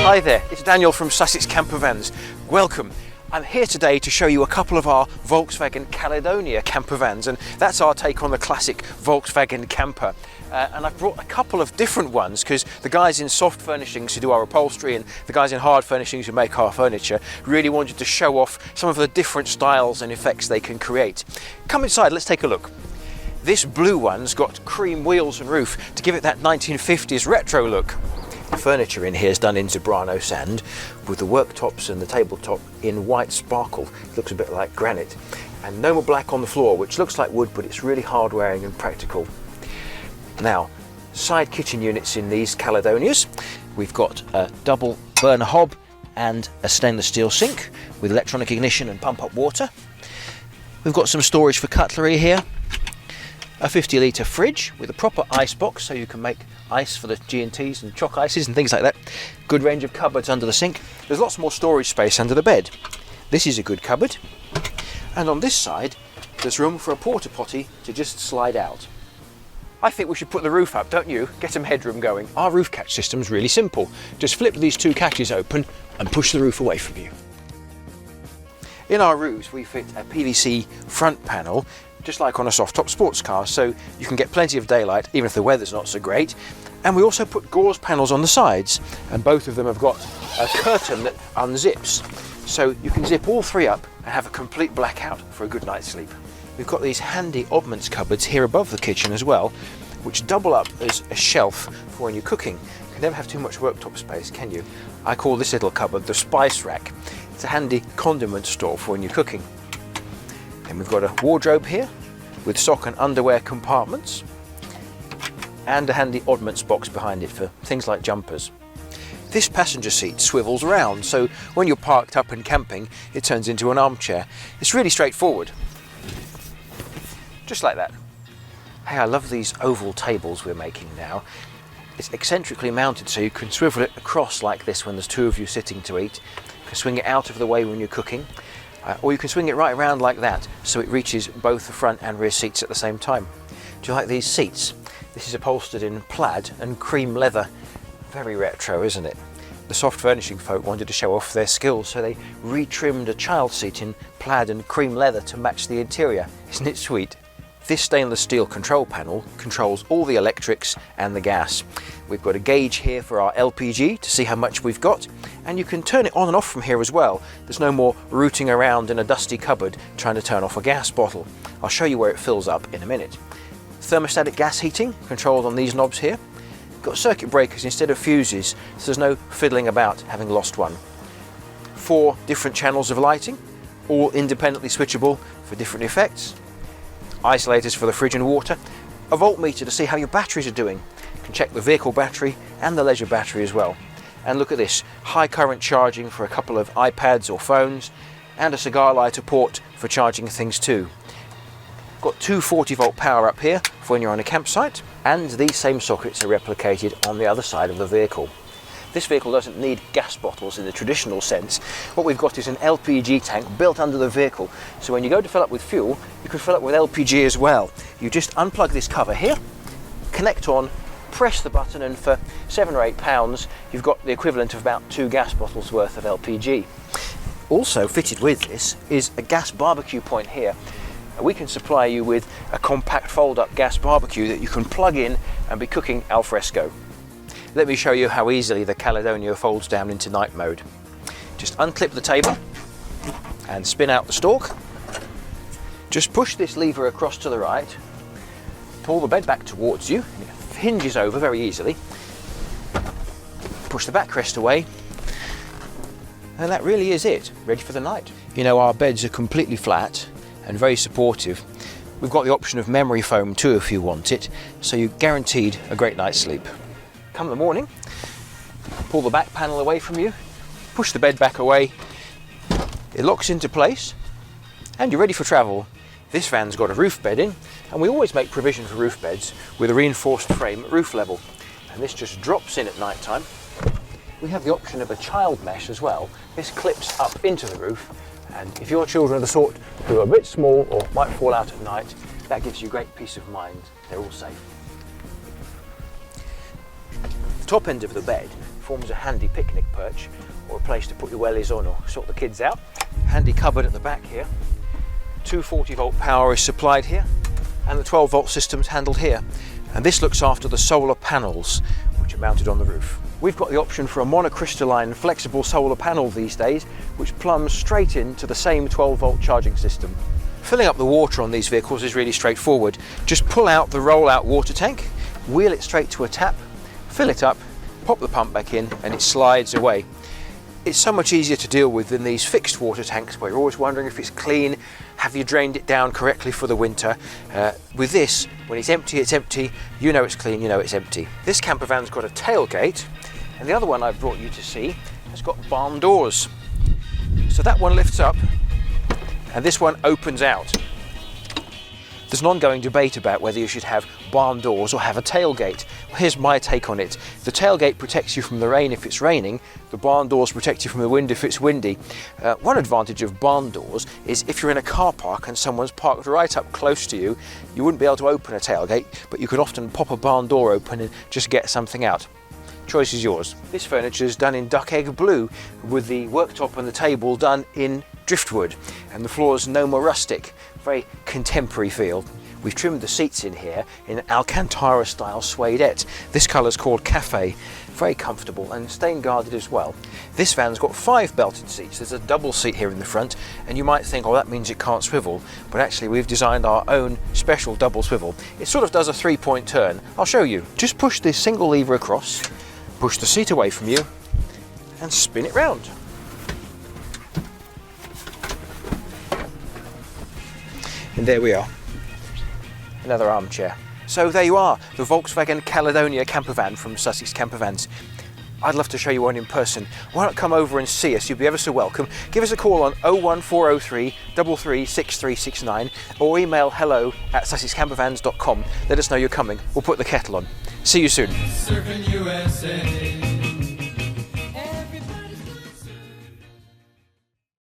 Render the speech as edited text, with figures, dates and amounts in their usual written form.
Hi there, it's Daniel from Sussex Camper Vans. Welcome. I'm here today to show you a couple of our Volkswagen Caledonia camper vans, and that's our take on the classic Volkswagen camper. And I've brought a couple of different ones because the guys in soft furnishings who do our upholstery and the guys in hard furnishings who make our furniture really wanted to show off some of the different styles and effects they can create. Come inside, let's take a look. This blue one's got cream wheels and roof to give it that 1950s retro look. The furniture in here is done in Zebrano sand with the worktops and the tabletop in white sparkle. It looks a bit like granite. And no more black on the floor, which looks like wood, but it's really hard wearing and practical. Now, side kitchen units in these Caledonias. We've got a double burner hob and a stainless steel sink with electronic ignition and pump up water. We've got some storage for cutlery here. A 50-litre fridge with a proper ice box so you can make ice for the G&Ts and choc ices and things like that. Good range of cupboards under the sink. There's lots more storage space under the bed. This is a good cupboard. And on this side, there's room for a porta potty to just slide out. I think we should put the roof up, don't you? Get some headroom going. Our roof catch system's really simple. Just flip these two catches open and push the roof away from you. In our roofs, we fit a PVC front panel just like on a soft top sports car, so you can get plenty of daylight even if the weather's not so great. And we also put gauze panels on the sides, and both of them have got a curtain that unzips, so you can zip all three up and have a complete blackout for a good night's sleep. We've got these handy oddments cupboards here above the kitchen as well, which double up as a shelf for when you're cooking. You can never have too much worktop space, can you? I call this little cupboard the spice rack. It's a handy condiment store for when you're cooking. And we've got a wardrobe here with sock and underwear compartments and a handy oddments box behind it for things like jumpers. This passenger seat swivels around, so when you're parked up and camping, it turns into an armchair. It's really straightforward. Just like that. Hey, I love these oval tables we're making now. It's eccentrically mounted so you can swivel it across like this when there's two of you sitting to eat. You can swing it out of the way when you're cooking. Or you can swing it right around like that so it reaches both the front and rear seats at the same time. Do you like these seats? This is upholstered in plaid and cream leather. Very retro, isn't it? The soft furnishing folk wanted to show off their skills, so they retrimmed a child seat in plaid and cream leather to match the interior. Isn't it sweet? This stainless steel control panel controls all the electrics and the gas. We've got a gauge here for our LPG to see how much we've got, and you can turn it on and off from here as well. There's no more rooting around in a dusty cupboard trying to turn off a gas bottle. I'll show you where it fills up in a minute. Thermostatic gas heating controlled on these knobs here. Got circuit breakers instead of fuses, so there's no fiddling about having lost one. 4 different channels of lighting, all independently switchable for different effects. Isolators for the fridge and water, a voltmeter to see how your batteries are doing. You can check the vehicle battery and the leisure battery as well. And look at this, high current charging for a couple of iPads or phones, and a cigar lighter port for charging things too. Got 2 40-volt power up here for when you're on a campsite, and these same sockets are replicated on the other side of the vehicle. This vehicle doesn't need gas bottles in the traditional sense. What we've got is an LPG tank built under the vehicle, so when you go to fill up with fuel, you can fill up with LPG as well. You just unplug this cover here, connect on, press the button, and for £7 or £8 you've got the equivalent of about 2 gas bottles worth of LPG. Also fitted with this is a gas barbecue point here. We can supply you with a compact fold-up gas barbecue that you can plug in and be cooking al fresco. Let me show you how easily the Caledonia folds down into night mode. Just unclip the table and spin out the stalk. Just push this lever across to the right, pull the bed back towards you, and it hinges over very easily. Push the backrest away, and that really is it, ready for the night. You know, our beds are completely flat and very supportive. We've got the option of memory foam too if you want it, so you're guaranteed a great night's sleep. Come the morning, pull the back panel away from you, push the bed back away, it locks into place, and you're ready for travel. This van's got a roof bed in, and we always make provision for roof beds with a reinforced frame at roof level, and this just drops in at night time. We have the option of a child mesh as well. This clips up into the roof, and if your children are the sort who are a bit small or might fall out at night, that gives you great peace of mind. They're all safe. The top end of the bed forms a handy picnic perch or a place to put your wellies on or sort the kids out. Handy cupboard at the back here. 240 volt power is supplied here, and the 12 volt system's handled here. And this looks after the solar panels which are mounted on the roof. We've got the option for a monocrystalline flexible solar panel these days, which plumbs straight into the same 12 volt charging system. Filling up the water on these vehicles is really straightforward. Just pull out the roll-out water tank, wheel it straight to a tap, fill it up, pop the pump back in, and it slides away. It's so much easier to deal with than these fixed water tanks where you're always wondering if it's clean, have you drained it down correctly for the winter. With this, when it's empty, you know it's clean, you know it's empty. This camper van's got a tailgate, and the other one I've brought you to see has got barn doors. So that one lifts up, and this one opens out. There's an ongoing debate about whether you should have barn doors or have a tailgate. Here's my take on it. The tailgate protects you from the rain if it's raining. The barn doors protect you from the wind if it's windy. One advantage of barn doors is if you're in a car park and someone's parked right up close to you, you wouldn't be able to open a tailgate, but you could often pop a barn door open and just get something out. Choice is yours. This furniture is done in duck egg blue, with the worktop and the table done in driftwood, and the floors no more rustic. Very contemporary feel. We've trimmed the seats in here in Alcantara style suedette. This colour's called Cafe. Very comfortable and stain guarded as well. This van's got 5 belted seats. There's a double seat here in the front, and you might think, oh, that means it can't swivel, but actually we've designed our own special double swivel. It sort of does a 3-point turn. I'll show you. Just push this single lever across, push the seat away from you, and spin it round. And there we are, another armchair. So there you are, the Volkswagen Caledonia camper van from Sussex Campervans. I'd love to show you one in person. Why not come over and see us? You'd be ever so welcome. Give us a call on 01403 336369 or email hello@sussexcampervans.com. Let us know you're coming. We'll put the kettle on. See you soon.